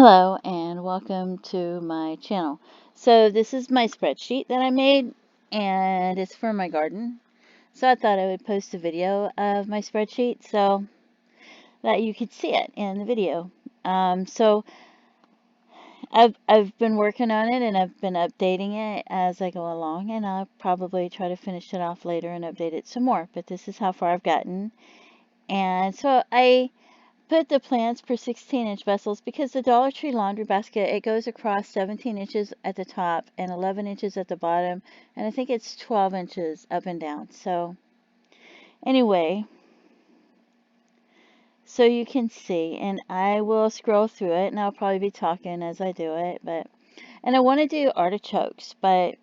Hello and welcome to my channel. So this is my spreadsheet that I made and it's for my garden. So I thought I would post a video of my spreadsheet so that you could see it in the video. So I've been working on it and I've been updating it as I go along, and I'll probably try to finish it off later and update it some more. But this is how far I've gotten. And so I put the plants per 16-inch vessels because the Dollar Tree laundry basket, it goes across 17 inches at the top and 11 inches at the bottom, and I think it's 12 inches up and down. So anyway, so you can see, and I will scroll through it and I'll probably be talking as I do it, and I want to do artichokes, but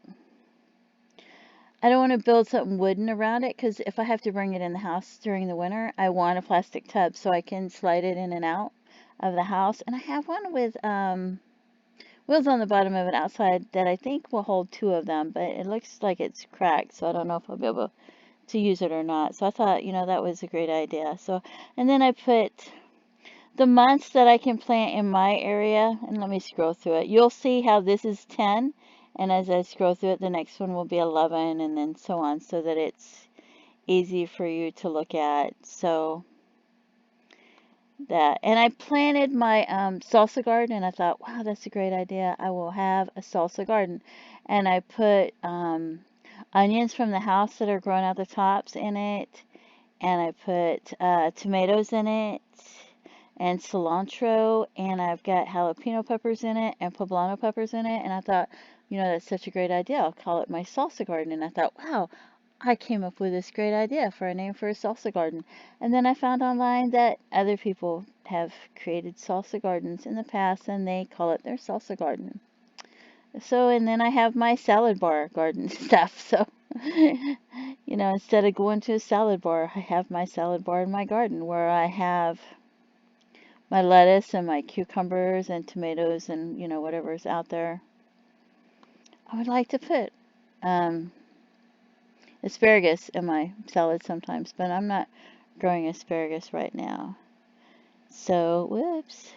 I don't want to build something wooden around it because if I have to bring it in the house during the winter, I want a plastic tub so I can slide it in and out of the house. And I have one with wheels on the bottom of it outside that I think will hold two of them, but it looks like it's cracked, so I don't know if I'll be able to use it or not. So I thought, that was a great idea. So, and then I put the months that I can plant in my area, and let me scroll through it. You'll see how this is 10, and as I scroll through it, the next one will be 11, and then so on, so that it's easy for you to look at. So that, and I planted my salsa garden, and I thought, wow, that's a great idea. I will have a salsa garden, and I put onions from the house that are growing out the tops in it, and I put tomatoes in it, and cilantro, and I've got jalapeno peppers in it, and poblano peppers in it, and I thought, that's such a great idea. I'll call it my salsa garden, and I thought, wow, I came up with this great idea for a name for a salsa garden. And then I found online that other people have created salsa gardens in the past and they call it their salsa garden. So, and then I have my salad bar garden stuff. So, instead of going to a salad bar, I have my salad bar in my garden where I have my lettuce and my cucumbers and tomatoes and, whatever's out there. I would like to put asparagus in my salad sometimes, but I'm not growing asparagus right now. So, whoops.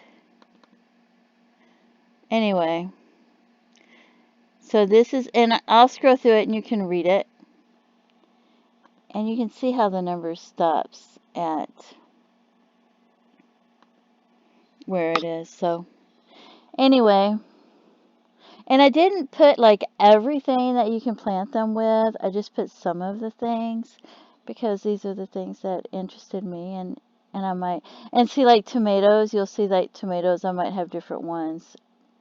Anyway, so this is, and I'll scroll through it and you can read it. And you can see how the number stops at where it is. So, anyway, and I didn't put like everything that you can plant them with. I just put some of the things because these are the things that interested me, and I might, and see, like tomatoes, you'll see like tomatoes, I might have different ones.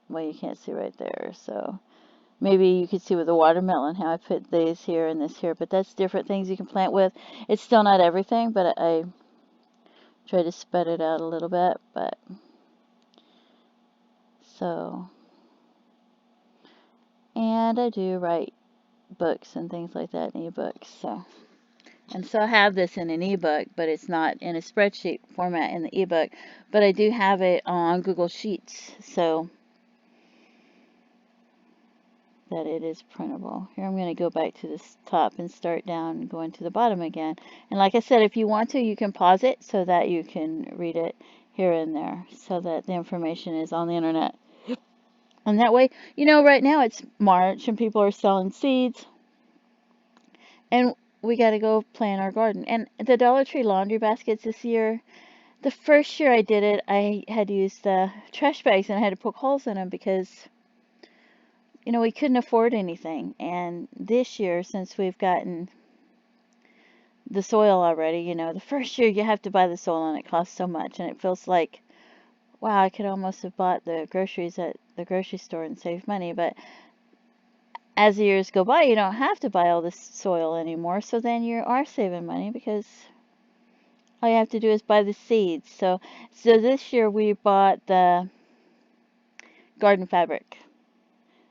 Well, you can't see right there, so maybe you could see with the watermelon how I put these here and this here, but that's different things you can plant with. It's still not everything, but I try to spread it out a little bit, but so, and I do write books and things like that in ebooks, so. And so I have this in an ebook, but it's not in a spreadsheet format in the ebook, but I do have it on Google Sheets, so that it is printable. Here I'm going to go back to this top and start down and going to the bottom again. And like I said, if you want to, you can pause it so that you can read it here and there so that the information is on the internet. And that way, right now it's March and people are selling seeds and we got to go plant our garden. And the Dollar Tree laundry baskets this year, the first year I did it, I had used the trash bags and I had to poke holes in them because we couldn't afford anything. And this year, since we've gotten the soil already, the first year you have to buy the soil and it costs so much. And it feels like, wow, I could almost have bought the groceries at the grocery store and saved money. But as the years go by, you don't have to buy all this soil anymore. So then you are saving money because all you have to do is buy the seeds. So this year we bought the garden fabric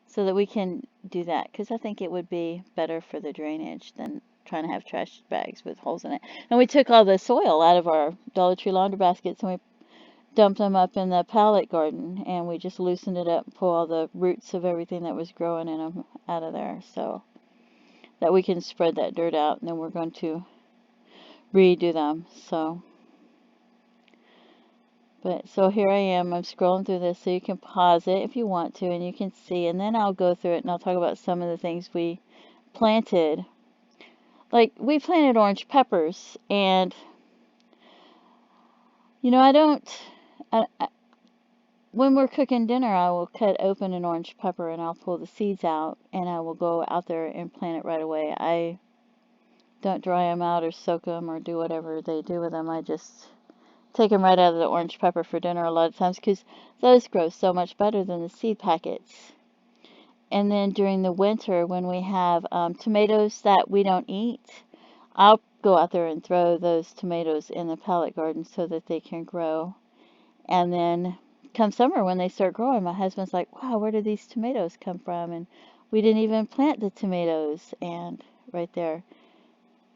so that we can do that, because I think it would be better for the drainage than trying to have trash bags with holes in it. And we took all the soil out of our Dollar Tree laundry baskets and we dumped them up in the pallet garden, and we just loosened it up and pulled all the roots of everything that was growing in them out of there so that we can spread that dirt out, and then we're going to redo them. So But so here I am, I'm scrolling through this, so you can pause it if you want to, and you can see, and then I'll go through it and I'll talk about some of the things we planted. Like, we planted orange peppers, and, you know, when we're cooking dinner, I will cut open an orange pepper and I'll pull the seeds out, and I will go out there and plant it right away. I don't dry them out or soak them or do whatever they do with them. I just take them right out of the orange pepper for dinner a lot of times because those grow so much better than the seed packets. And then during the winter, when we have tomatoes that we don't eat, I'll go out there and throw those tomatoes in the pallet garden so that they can grow. And then come summer, when they start growing, my husband's like, wow, where did these tomatoes come from? And we didn't even plant the tomatoes. And right there.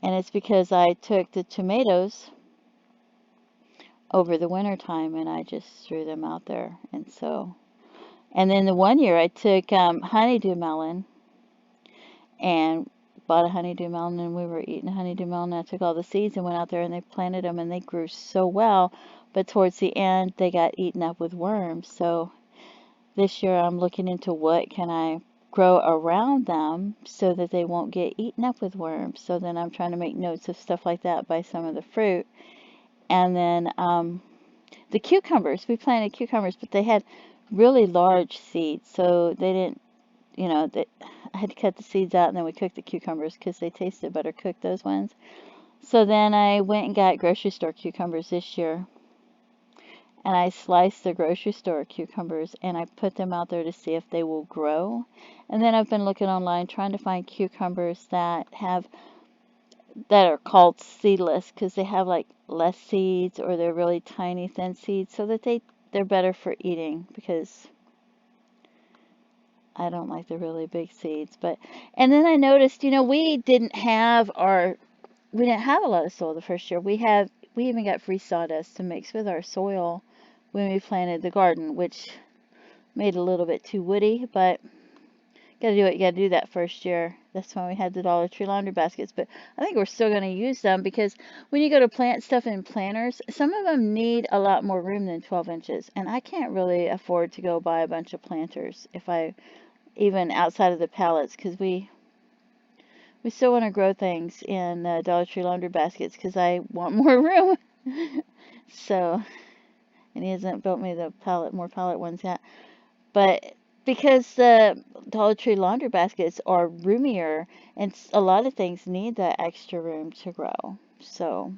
And it's because I took the tomatoes over the winter time and I just threw them out there. And then the one year I took honeydew melon and bought a honeydew melon, and we were eating a honeydew melon, and I took all the seeds and went out there and they planted them and they grew so well, but towards the end they got eaten up with worms. So this year I'm looking into what can I grow around them so that they won't get eaten up with worms. So then I'm trying to make notes of stuff like that by some of the fruit. And then the cucumbers, we planted cucumbers, but they had really large seeds, so they didn't, I had to cut the seeds out and then we cooked the cucumbers because they tasted better cooked, those ones. So then I went and got grocery store cucumbers this year, and I sliced the grocery store cucumbers and I put them out there to see if they will grow. And then I've been looking online trying to find cucumbers that are called seedless because they have like less seeds, or they're really tiny thin seeds, so that they're better for eating, because I don't like the really big seeds. And then I noticed, we didn't have a lot of soil the first year. We even got free sawdust to mix with our soil when we planted the garden, which made it a little bit too woody, but gotta do what you gotta do that first year. That's when we had the Dollar Tree laundry baskets, but I think we're still gonna use them because when you go to plant stuff in planters, some of them need a lot more room than 12 inches, and I can't really afford to go buy a bunch of planters even outside of the pallets, because we still want to grow things in Dollar Tree laundry baskets because I want more room. So, and he hasn't built me the more pallet ones yet. But because the Dollar Tree laundry baskets are roomier, and a lot of things need that extra room to grow. So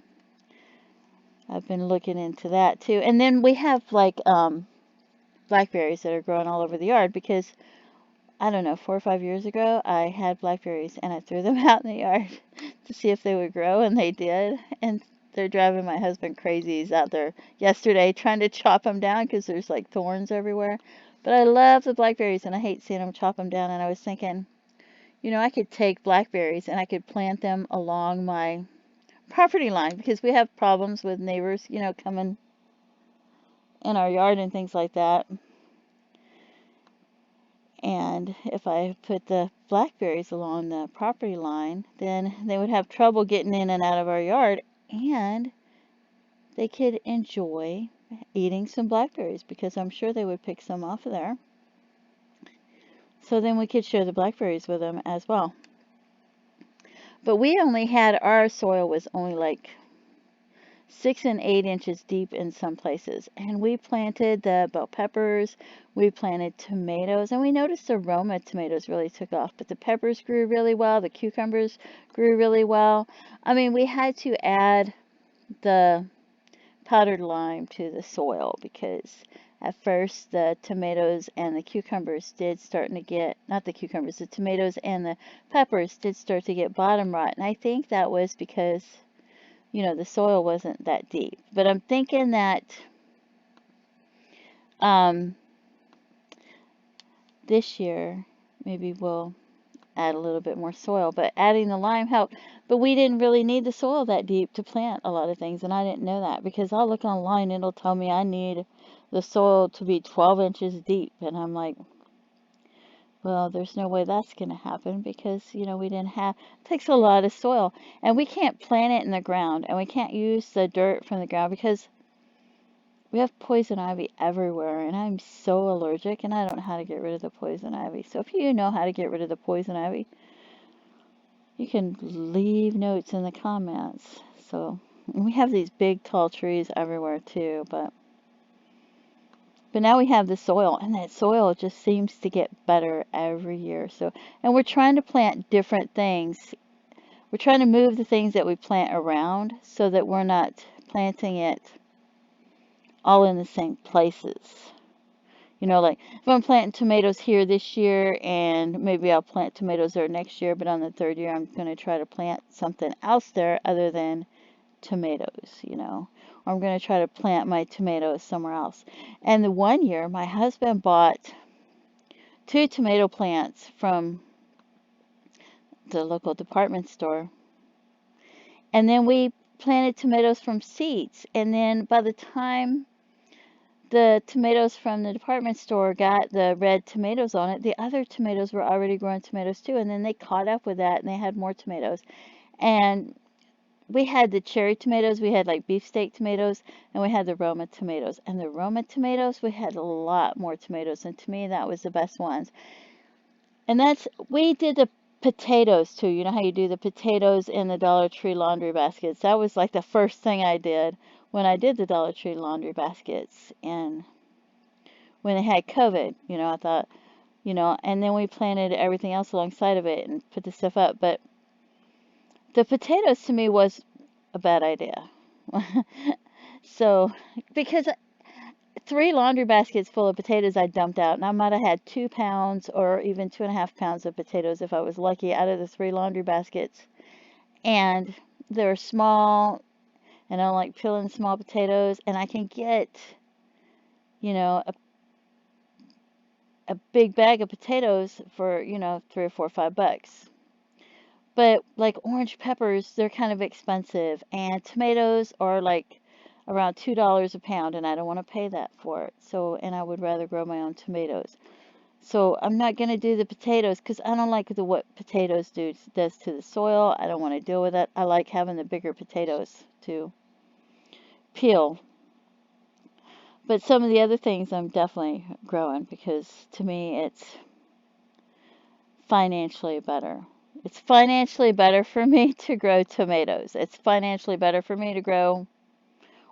I've been looking into that too. And then we have like blackberries that are growing all over the yard because, I don't know, 4 or 5 years ago, I had blackberries and I threw them out in the yard to see if they would grow, and they did. And they're driving my husband crazy. He's out there yesterday trying to chop them down because there's like thorns everywhere. But I love the blackberries and I hate seeing them chop them down. And I was thinking, I could take blackberries and I could plant them along my property line because we have problems with neighbors, coming in our yard and things like that. And if I put the blackberries along the property line, then they would have trouble getting in and out of our yard, and they could enjoy eating some blackberries because I'm sure they would pick some off of there. So then we could share the blackberries with them as well. But our soil was only like 6 and 8 inches deep in some places. And we planted the bell peppers, we planted tomatoes, and we noticed the Roma tomatoes really took off. But the peppers grew really well, the cucumbers grew really well. I mean, we had to add the powdered lime to the soil because at first the tomatoes and the cucumbers did start to get, not the cucumbers, the tomatoes and the peppers did start to get bottom rot. And I think that was because the soil wasn't that deep. But I'm thinking that this year maybe we'll add a little bit more soil. But adding the lime helped. But we didn't really need the soil that deep to plant a lot of things, and I didn't know that because I'll look online and it'll tell me I need the soil to be 12 inches deep. And I'm like, well, there's no way that's going to happen because, we didn't have, it takes a lot of soil. And we can't plant it in the ground, and we can't use the dirt from the ground because We have poison ivy everywhere, and I'm so allergic, and I don't know how to get rid of the poison ivy. So if you know how to get rid of the poison ivy, you can leave notes in the comments. So we have these big tall trees everywhere too, but now we have the soil, and that soil just seems to get better every year. So, and we're trying to plant different things. We're trying to move the things that we plant around so that we're not planting it all in the same places. You know, like if I'm planting tomatoes here this year, and maybe I'll plant tomatoes there next year, but on the third year I'm going to try to plant something else there other than tomatoes, you know. Or I'm going to try to plant my tomatoes somewhere else. And the one year, my husband bought 2 tomato plants from the local department store. And then we planted tomatoes from seeds. And then by the time the tomatoes from the department store got the red tomatoes on it, the other tomatoes were already growing tomatoes too. And then they caught up with that, and they had more tomatoes. And we had the cherry tomatoes, we had like beefsteak tomatoes, and we had the Roma tomatoes. And the Roma tomatoes, we had a lot more tomatoes, and to me that was the best ones. And we did the potatoes too. You know how you do the potatoes in the Dollar Tree laundry baskets? That was like the first thing I did when I did the Dollar Tree laundry baskets. And when they had COVID, you know, I thought, you know, and then we planted everything else alongside of it and put the stuff up. But the potatoes to me was a bad idea. So, because 3 laundry baskets full of potatoes I dumped out, and I might have had 2 pounds or even 2.5 pounds of potatoes if I was lucky out of the 3 laundry baskets. And they're small, and I don't like peeling small potatoes, and I can get, you know, a big bag of potatoes for, you know, $3 or $4 or $5. But like orange peppers, they're kind of expensive, and tomatoes are like around $2 a pound, and I don't want to pay that for it. So, and I would rather grow my own tomatoes. So I'm not going to do the potatoes because I don't like what potatoes does to the soil. I don't want to deal with it. I like having the bigger potatoes to peel. But some of the other things I'm definitely growing because to me it's financially better. It's financially better for me to grow tomatoes. It's financially better for me to grow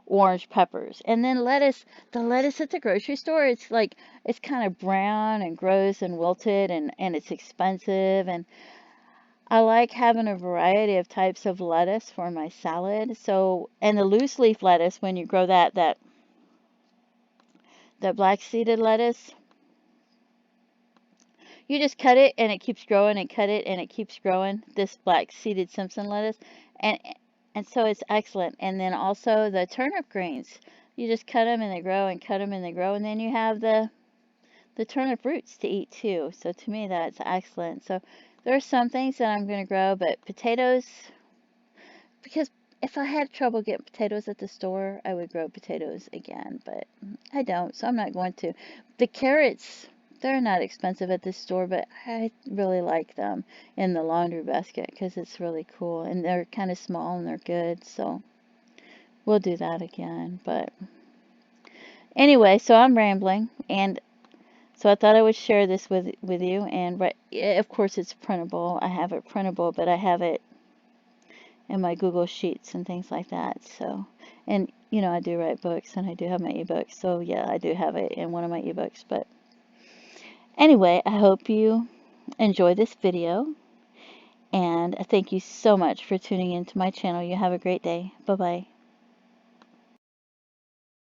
orange peppers. And then lettuce, the lettuce at the grocery store, it's like, it's kind of brown and gross and wilted, and it's expensive. And I like having a variety of types of lettuce for my salad. So, and the loose leaf lettuce, when you grow that black seeded lettuce, you just cut it and it keeps growing, and cut it and it keeps growing, this black seeded Simpson lettuce. And so it's excellent. And then also the turnip greens. You just cut them and they grow, and cut them and they grow, and then you have the turnip roots to eat too. So to me that's excellent. So there are some things that I'm going to grow, but potatoes, because if I had trouble getting potatoes at the store, I would grow potatoes again, but I don't, so I'm not going to. The carrots, they're not expensive at the store, but I really like them in the laundry basket because it's really cool, and they're kind of small and they're good, so we'll do that again. But anyway, so I'm rambling, and so I thought I would share this with you. And of course it's printable. I have it printable, but I have it in my Google Sheets and things like that. So, and you know, I do write books, and I do have my ebooks. So yeah, I do have it in one of my ebooks. But anyway, I hope you enjoy this video, and thank you so much for tuning into my channel. You have a great day. Bye-bye.